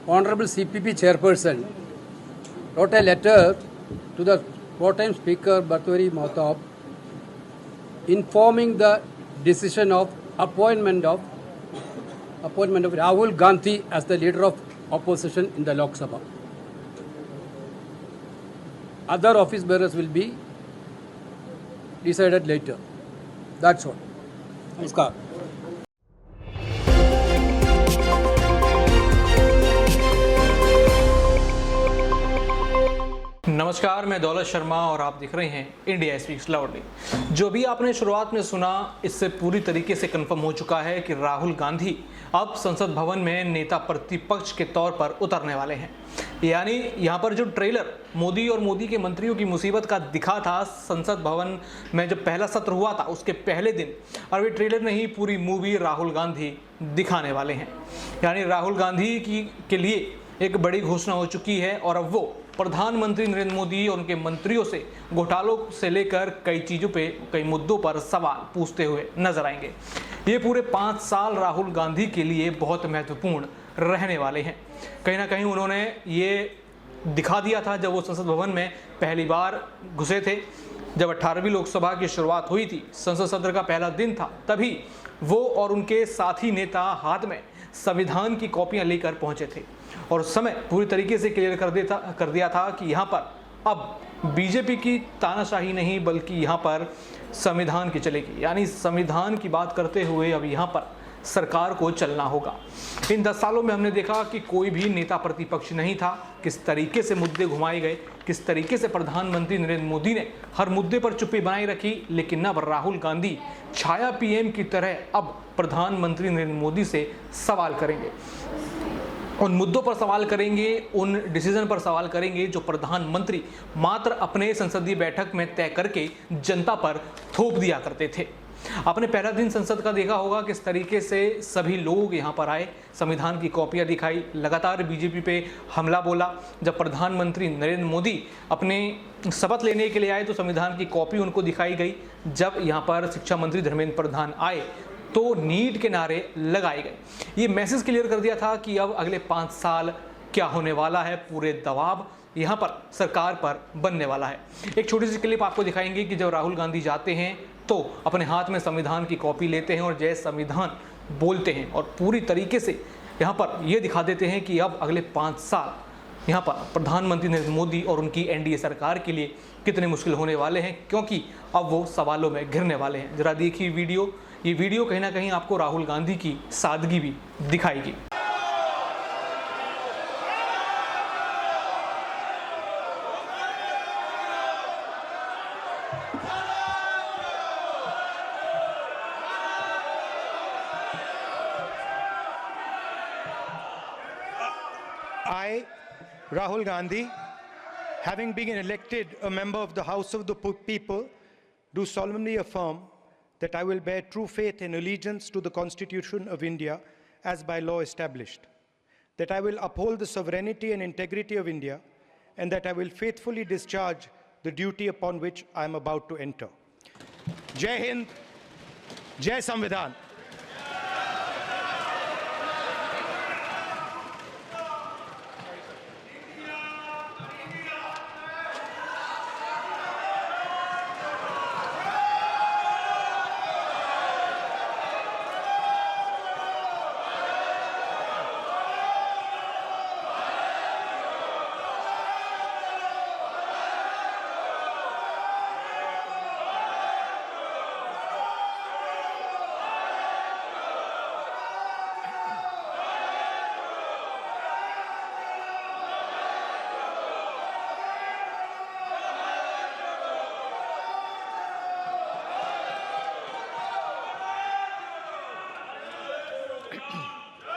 Honorable CPP Chairperson wrote a letter to the four-time Speaker Bhartwari Mahtab informing the decision of appointment of Rahul Gandhi as the leader of opposition in the Lok Sabha. Other office bearers will be decided later. That's all. Namaskar. नमस्कार, मैं दौलत शर्मा और आप देख रहे हैं India speaks loudly. जो भी आपने शुरुआत में सुना, इससे पूरी तरीके से कंफर्म हो चुका है कि राहुल गांधी अब संसद भवन में नेता प्रतिपक्ष के तौर पर उतरने वाले हैं। यानी यहाँ पर जो ट्रेलर मोदी और मोदी के मंत्रियों की मुसीबत का दिखा था संसद भवन में जब पहला सत्र हुआ था उसके पहले दिन, और वे ट्रेलर नहीं पूरी मूवी राहुल गांधी दिखाने वाले हैं। यानी राहुल गांधी के लिए एक बड़ी घोषणा हो चुकी है और अब वो प्रधानमंत्री नरेंद्र मोदी और उनके मंत्रियों से घोटालों से लेकर कई चीज़ों पे, कई मुद्दों पर सवाल पूछते हुए नजर आएंगे। ये पूरे 5 साल राहुल गांधी के लिए बहुत महत्वपूर्ण रहने वाले हैं। कहीं ना कहीं उन्होंने ये दिखा दिया था जब वो संसद भवन में पहली बार घुसे थे। जब 18वीं लोकसभा की शुरुआत हुई थी, संसद सत्र का पहला दिन था, तभी वो और उनके साथी नेता हाथ में संविधान की कॉपियां लेकर पहुंचे थे और उस समय पूरी तरीके से क्लियर कर दिया था कि यहाँ पर अब बीजेपी की तानाशाही नहीं बल्कि यहाँ पर संविधान की चलेगी। यानी संविधान की बात करते हुए अब यहाँ पर सरकार को चलना होगा। इन 10 सालों में हमने देखा कि कोई भी नेता प्रतिपक्ष नहीं था, किस तरीके से मुद्दे घुमाए गए, किस तरीके से प्रधानमंत्री नरेंद्र मोदी ने हर मुद्दे पर चुप्पी बनाई रखी। लेकिन अब राहुल गांधी छाया पीएम की तरह अब प्रधानमंत्री नरेंद्र मोदी से सवाल करेंगे, उन मुद्दों पर सवाल करेंगे, उन डिसीजन पर सवाल करेंगे जो प्रधानमंत्री मात्र अपने संसदीय बैठक में तय करके जनता पर थोप दिया करते थे। आपने पहला दिन संसद का देखा होगा किस तरीके से सभी लोग यहाँ पर आए, संविधान की कॉपियाँ दिखाई, लगातार बीजेपी पे हमला बोला। जब प्रधानमंत्री नरेंद्र मोदी अपने शपथ लेने के लिए आए तो संविधान की कॉपी उनको दिखाई गई। जब यहाँ पर शिक्षा मंत्री धर्मेंद्र प्रधान आए तो नीट के नारे लगाए गए। ये मैसेज क्लियर कर दिया था कि अब अगले 5 साल क्या होने वाला है, पूरे दबाव यहाँ पर सरकार पर बनने वाला है। एक छोटी सी क्लिप आपको दिखाएंगे कि जब राहुल गांधी जाते हैं तो अपने हाथ में संविधान की कॉपी लेते हैं और जय संविधान बोलते हैं और पूरी तरीके से यहाँ पर ये दिखा देते हैं कि अब अगले 5 साल यहाँ पर प्रधानमंत्री नरेंद्र मोदी और उनकी एनडीए सरकार के लिए कितने मुश्किल होने वाले हैं, क्योंकि अब वो सवालों में घिरने वाले हैं। जरा देखिए वीडियो। ये वीडियो कहीं ना कहीं आपको राहुल गांधी की सादगी भी दिखाएगी। I, Rahul Gandhi, having been elected a member of the House of the People, do solemnly affirm that I will bear true faith and allegiance to the Constitution of India as by law established, that I will uphold the sovereignty and integrity of India, and that I will faithfully discharge the duty upon which I am about to enter. Jai Hind, Jai Samvidhan.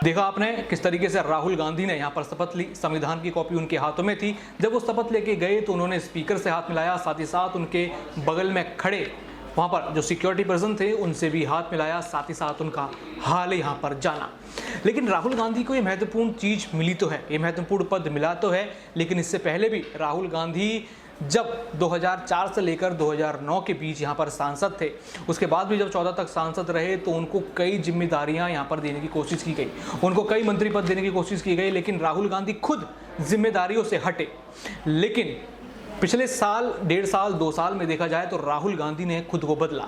देखा आपने किस तरीके से राहुल गांधी ने यहाँ पर शपथ ली। संविधान की कॉपी उनके हाथों में थी। जब वो शपथ लेके गए तो उन्होंने स्पीकर से हाथ मिलाया, साथ ही साथ उनके बगल में खड़े वहाँ पर जो सिक्योरिटी पर्सन थे उनसे भी हाथ मिलाया, साथ ही साथ उनका हाल यहाँ पर जाना। लेकिन राहुल गांधी को ये महत्वपूर्ण चीज़ मिली तो है, ये महत्वपूर्ण पद मिला तो है, लेकिन इससे पहले भी राहुल गांधी जब 2004 से लेकर 2009 के बीच यहाँ पर सांसद थे, उसके बाद भी जब 14 तक सांसद रहे तो उनको कई जिम्मेदारियां यहाँ पर देने की कोशिश की गई, उनको कई मंत्री पद देने की कोशिश की गई, लेकिन राहुल गांधी खुद जिम्मेदारियों से हटे। लेकिन पिछले साल, 1.5 साल, 2 साल में देखा जाए तो राहुल गांधी ने खुद को बदला,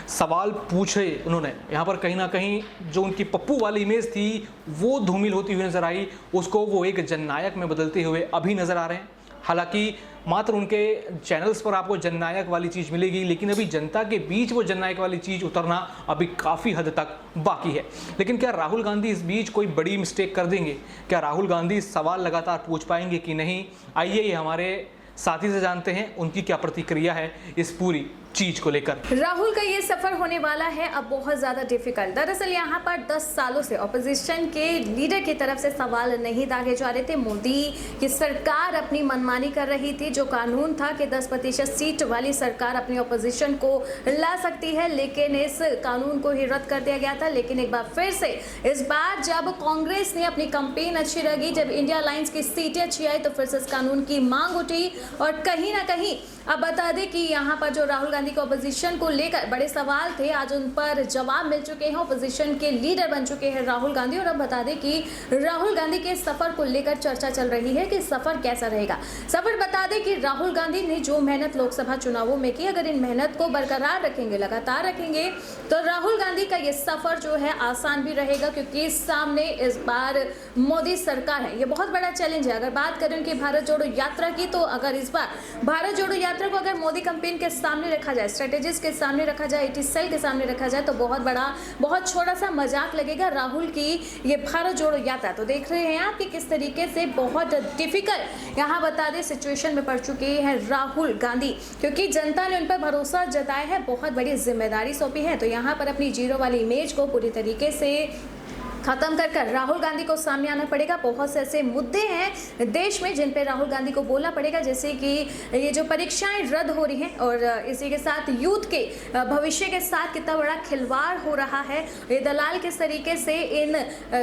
सवाल पूछे उन्होंने। यहाँ पर कहीं ना कहीं जो उनकी पप्पू वाली इमेज थी वो धूमिल होती हुई नजर आई, उसको वो एक जननायक में बदलते हुए अभी नजर आ रहे हैं। हालांकि मात्र उनके चैनल्स पर आपको जननायक वाली चीज़ मिलेगी, लेकिन अभी जनता के बीच वो जननायक वाली चीज़ उतरना अभी काफ़ी हद तक बाकी है। लेकिन क्या राहुल गांधी इस बीच कोई बड़ी मिस्टेक कर देंगे? क्या राहुल गांधी सवाल लगातार पूछ पाएंगे कि नहीं? आइए ये हमारे साथी से जानते हैं उनकी क्या प्रतिक्रिया है इस पूरी चीज को लेकर। राहुल का ये सफर होने वाला है अब बहुत ज्यादा डिफिकल्ट। दरअसल यहाँ पर 10 सालों से ऑपोजिशन के लीडर की तरफ से सवाल नहीं दागे जा रहे थे। मोदी की सरकार अपनी मनमानी कर रही थी। जो कानून था कि 10% सीट वाली सरकार अपनी ऑपोजिशन को ला सकती है, लेकिन इस कानून को ही रद्द कर दिया गया था। लेकिन एक बार फिर से इस बार जब कांग्रेस ने अपनी कैंपेन अच्छी लगी, जब इंडिया अलायंस की सीटें अच्छी आई, तो फिर से इस कानून की मांग उठी। और कहीं ना कहीं अब बता दें कि यहाँ पर जो राहुल गांधी को ऑपोजिशन को लेकर बड़े सवाल थे, आज उन पर जवाब मिल चुके हैं। ऑपोजिशन के लीडर बन चुके हैं राहुल गांधी। और अब बता दें कि राहुल गांधी के सफर को लेकर चर्चा चल रही है कि सफर कैसा रहेगा। सफर बता दें कि राहुल गांधी ने जो मेहनत लोकसभा चुनावों में की, अगर इन मेहनत को बरकरार रखेंगे, लगातार रखेंगे, तो राहुल गांधी का ये सफर जो है आसान भी रहेगा, क्योंकि सामने इस बार मोदी सरकार है। ये बहुत बड़ा चैलेंज है। अगर बात करें उनकी भारत जोड़ो यात्रा की, तो अगर इस बार भारत जोड़ो यात्रा को अगर मोदी कैंपेन के सामने रखा जाए, स्ट्रेटेजिस्ट के सामने रखा जाए, IT सेल के सामने रखा जाए, तो बहुत बड़ा, बहुत छोटा सा मजाक लगेगा राहुल की ये भारत जोड़ो यात्रा। तो देख रहे हैं आप कि किस तरीके से बहुत डिफिकल्ट यहाँ बता दें सिचुएशन में पड़ चुके हैं राहुल गांधी, क्योंकि जनता ने उन पर भरोसा जताया है, बहुत बड़ी जिम्मेदारी सौंपी है। तो यहाँ पर अपनी जीरो वाली इमेज को पूरी तरीके से खत्म कर राहुल गांधी को सामने आना पड़ेगा। बहुत से ऐसे मुद्दे हैं देश में जिन पे राहुल गांधी को बोलना पड़ेगा, जैसे कि ये जो परीक्षाएं रद्द हो रही हैं, और इसी के साथ यूथ के भविष्य के साथ कितना बड़ा खिलवाड़ हो रहा है। ये दलाल किस तरीके से इन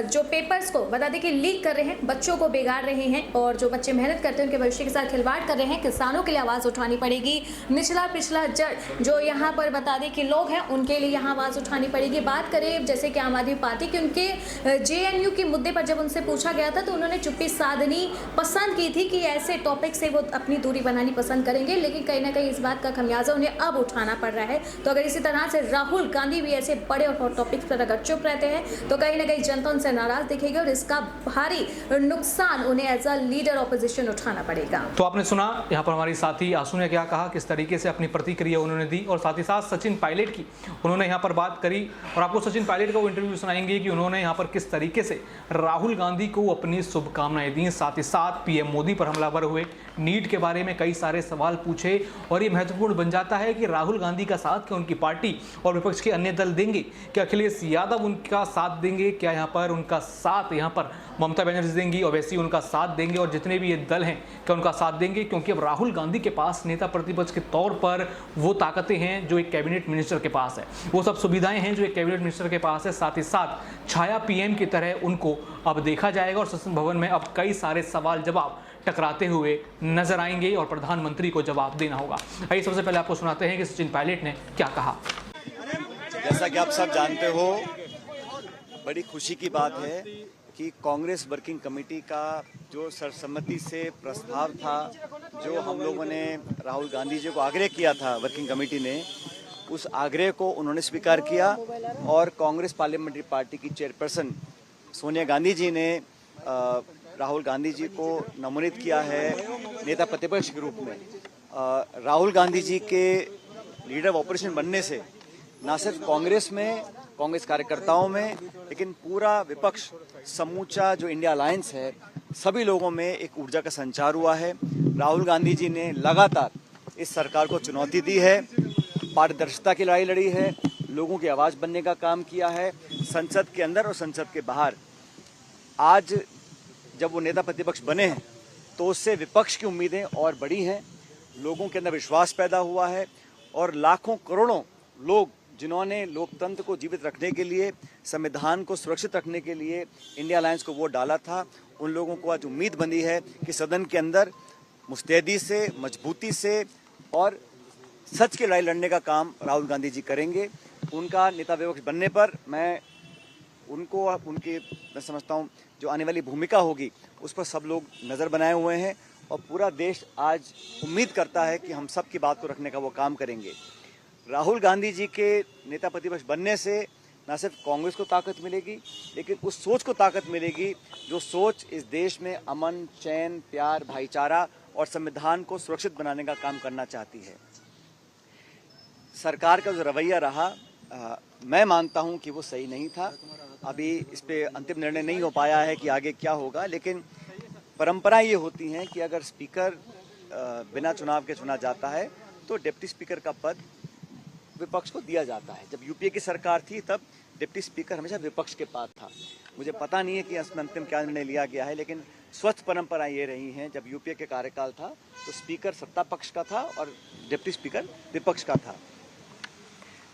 जो पेपर्स को बता दें कि लीक कर रहे हैं, बच्चों को बिगाड़ रहे हैं, और जो बच्चे मेहनत करते हैं उनके भविष्य के साथ खिलवाड़ कर रहे हैं। किसानों के लिए आवाज़ उठानी पड़ेगी। निचला पिछला जड़ जो यहाँ पर बता दें कि लोग हैं, उनके लिए यहाँ आवाज़ उठानी पड़ेगी। बात करें जैसे कि आम आदमी पार्टी की, उनके JNU के मुद्दे पर जब उनसे पूछा गया था तो उन्होंने चुप्पी साधनी पसंद की थी कि ऐसे टॉपिक से वो अपनी दूरी बनानी पसंद करेंगे, लेकिन कहीं ना कहीं इस बात का खमियाजा उन्हें अब उठाना पड़ रहा है। तो अगर इसी तरह से राहुल गांधी भी ऐसे बड़े और हॉट टॉपिक्स पर अगर चुप रहते हैं तो कहीं ना कहीं जनता उनसे नाराज दिखेगी, और इसका भारी नुकसान उन्हें एज अ लीडर ऑपोजिशन उठाना पड़ेगा। तो आपने सुना यहाँ पर हमारी साथी आंसू ने क्या कहा, किस तरीके से अपनी प्रतिक्रिया उन्होंने दी, और साथ ही साथ सचिन पायलट की उन्होंने यहाँ पर बात करी। और आपको सचिन पायलट का वो इंटरव्यू सुनाएंगे कि उन्होंने यहाँ पर किस तरीके से राहुल गांधी को अपनी शुभकामनाएं दी। साथ ही साथ PM मोदी पर हमलावर हुए, नीट के बारे में कई सारे सवाल पूछे, और ये महत्वपूर्ण बन जाता है कि राहुल गांधी का साथ क्या उनकी पार्टी और विपक्ष के अन्य दल देंगे? क्या अखिलेश यादव उनका साथ देंगे? क्या यहाँ पर उनका साथ यहाँ पर ममता बनर्जी देंगी, ओवैसी उनका साथ देंगे, और जितने भी ये दल हैं क्या उनका साथ देंगे? क्योंकि अब राहुल गांधी के पास नेता प्रतिपक्ष के तौर पर वो ताकतें हैं जो एक कैबिनेट मिनिस्टर के पास है, वो सब सुविधाएं हैं जो एक कैबिनेट मिनिस्टर के पास है। साथ ही साथ छाया PM की तरह उनको अब देखा जाएगा, और संसद भवन में अब कई सारे सवाल जवाब टकराते हुए नजर आएंगे और प्रधानमंत्री को जवाब देना होगा। आइए सबसे पहले आपको सुनाते हैं कि सचिन पायलट ने क्या कहा। जैसा कि आप सब जानते हो, बड़ी खुशी की बात है कि कांग्रेस वर्किंग कमेटी का जो सर्वसम्मति से प्रस्ताव था, जो हम लोगों ने राहुल गांधी जी को आग्रह किया था वर्किंग कमेटी ने, उस आग्रह को उन्होंने स्वीकार किया, और कांग्रेस पार्लियामेंट्री पार्टी की चेयरपर्सन सोनिया गांधी जी ने राहुल गांधी जी को नमोनित किया है नेता प्रतिपक्ष के रूप में। राहुल गांधी जी के लीडर ऑफ ऑपोजिशन बनने से न सिर्फ कांग्रेस में, कांग्रेस कार्यकर्ताओं में, लेकिन पूरा विपक्ष, समूचा जो इंडिया अलायंस है, सभी लोगों में एक ऊर्जा का संचार हुआ है। राहुल गांधी जी ने लगातार इस सरकार को चुनौती दी है, पारदर्शिता की लड़ाई लड़ी है, लोगों की आवाज़ बनने का काम किया है, संसद के अंदर और संसद के बाहर। आज जब वो नेता प्रतिपक्ष बने हैं तो उससे विपक्ष की उम्मीदें और बड़ी हैं, लोगों के अंदर विश्वास पैदा हुआ है, और लाखों करोड़ों लोग जिन्होंने लोकतंत्र को जीवित रखने के लिए, संविधान को सुरक्षित रखने के लिए इंडिया अलायंस को वोट डाला था, उन लोगों को आज उम्मीद बंधी है कि सदन के अंदर मुस्तैदी से, मजबूती से और सच की लड़ाई लड़ने का काम राहुल गांधी जी करेंगे। उनका नेता विपक्ष बनने पर मैं समझता हूं जो आने वाली भूमिका होगी उस पर सब लोग नज़र बनाए हुए हैं और पूरा देश आज उम्मीद करता है कि हम सब की बात को रखने का वो काम करेंगे। राहुल गांधी जी के नेता प्रतिपक्ष बनने से न सिर्फ कांग्रेस को ताकत मिलेगी, लेकिन उस सोच को ताकत मिलेगी जो सोच इस देश में अमन, चैन, प्यार, भाईचारा और संविधान को सुरक्षित बनाने का काम करना चाहती है। सरकार का जो रवैया रहा मैं मानता हूं कि वो सही नहीं था। अभी इस पे अंतिम निर्णय नहीं हो पाया है कि आगे क्या होगा, लेकिन परंपरा ये होती है कि अगर स्पीकर बिना चुनाव के चुना जाता है तो डिप्टी स्पीकर का पद विपक्ष को दिया जाता है। जब यूपीए की सरकार थी तब डिप्टी स्पीकर हमेशा विपक्ष के पास था। मुझे पता नहीं है कि इसमें अंतिम क्या निर्णय लिया गया है, लेकिन स्वस्थ परंपरा ये रही है जब यूपीए के कार्यकाल था तो स्पीकर सत्ता पक्ष का था और डिप्टी स्पीकर विपक्ष का था।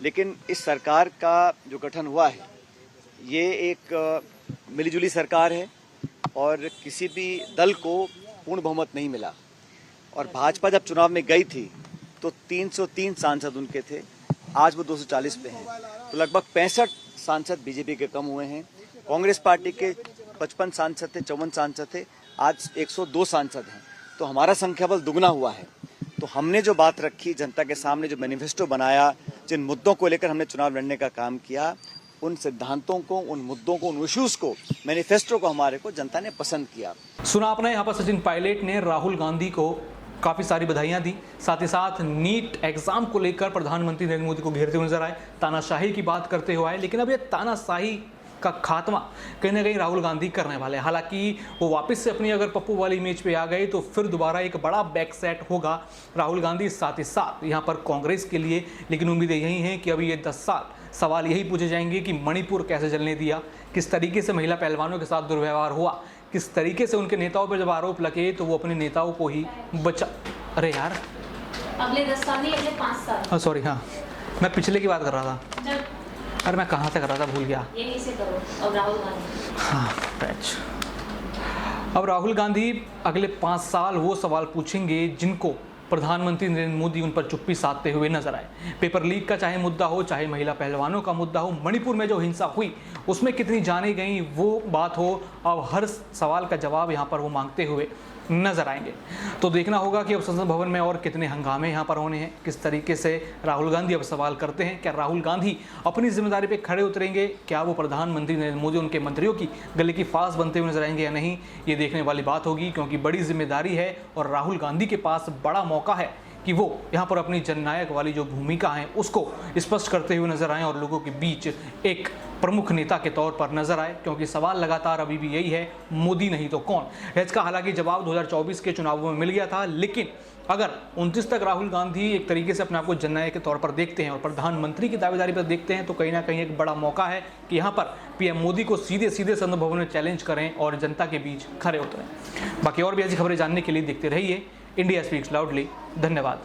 लेकिन इस सरकार का जो गठन हुआ है ये एक मिलीजुली सरकार है और किसी भी दल को पूर्ण बहुमत नहीं मिला। और भाजपा जब चुनाव में गई थी तो 303 सांसद उनके थे, आज वो 240 पे हैं, तो लगभग 65 सांसद बीजेपी के कम हुए हैं। कांग्रेस पार्टी के 55 सांसद थे, 54 सांसद थे, आज 102 सांसद हैं, तो हमारा संख्या बल दुगना हुआ है। तो हमने जो बात रखी जनता के सामने, जो मैनिफेस्टो बनाया, जिन मुद्दों को लेकर हमने चुनाव लड़ने का काम किया, उन सिद्धांतों को, उन मुद्दों को, उन इश्यूज को, मैनिफेस्टो को हमारे को जनता ने पसंद किया। सुना आपने यहाँ पर सचिन पायलट ने राहुल गांधी को काफ़ी सारी बधाइयां दी, साथ ही साथ नीट एग्जाम को लेकर प्रधानमंत्री नरेंद्र मोदी को घेरते हुए नजर आए, तानाशाही की बात करते हुए आए। लेकिन अब ये तानाशाही का खात्मा कहीं ना कहीं राहुल गांधी करने वाले हैं। हालांकि वो वापस से अपनी अगर पप्पू वाली इमेज पे आ गए तो फिर दोबारा एक बड़ा बैक सेट होगा राहुल गांधी, साथ ही साथ यहाँ पर कांग्रेस के लिए। लेकिन उम्मीदें यही हैं कि अभी ये 10 साल सवाल यही पूछे जाएंगे कि मणिपुर कैसे जलने दिया, किस तरीके से महिला पहलवानों के साथ दुर्व्यवहार हुआ, किस तरीके से उनके नेताओं पर जब आरोप लगे तो वो अपने नेताओं को ही बचा। अरे यार अगले 10 साल नहीं, अगले 5 साल। सॉरी, हाँ मैं पिछले की बात कर रहा था। अरे मैं कहाँ से कर रहा था, भूल गया। यहीं से करो। अब राहुल गांधी, हाँ अब राहुल गांधी अगले 5 साल वो सवाल पूछेंगे जिनको प्रधानमंत्री नरेंद्र मोदी उन पर चुप्पी साधते हुए नजर आए। पेपर लीक का चाहे मुद्दा हो, चाहे महिला पहलवानों का मुद्दा हो, मणिपुर में जो हिंसा हुई उसमें कितनी जाने गई वो बात हो, अब हर सवाल का जवाब यहाँ पर वो मांगते हुए नजर आएंगे। तो देखना होगा कि अब संसद भवन में और कितने हंगामे यहाँ पर होने हैं, किस तरीके से राहुल गांधी अब सवाल करते हैं। क्या राहुल गांधी अपनी जिम्मेदारी पे खड़े उतरेंगे? क्या वो प्रधानमंत्री नरेंद्र मोदी उनके मंत्रियों की गले की फांस बनते हुए नजर आएंगे या नहीं, ये देखने वाली बात होगी, क्योंकि बड़ी जिम्मेदारी है और राहुल गांधी के पास बड़ा मौका है कि वो यहाँ पर अपनी जननायक वाली जो भूमिका है उसको स्पष्ट करते हुए नजर आए और लोगों के बीच एक प्रमुख नेता के तौर पर नजर आए। क्योंकि सवाल लगातार अभी भी यही है, मोदी नहीं तो कौन। इसका हालांकि जवाब 2024 के चुनावों में मिल गया था, लेकिन अगर 29 तक राहुल गांधी एक तरीके से अपने आप को जननायक के तौर पर देखते हैं और प्रधानमंत्री की दावेदारी पर देखते हैं तो कहीं ना कहीं एक बड़ा मौका है कि यहाँ पर पीएम मोदी को सीधे सीधे संसद भवन में चैलेंज करें और जनता के बीच खड़े उतरें। बाकी और भी ऐसी खबरें जानने के लिए देखते रहिए इंडिया स्पीक्स लाउडली। धन्यवाद।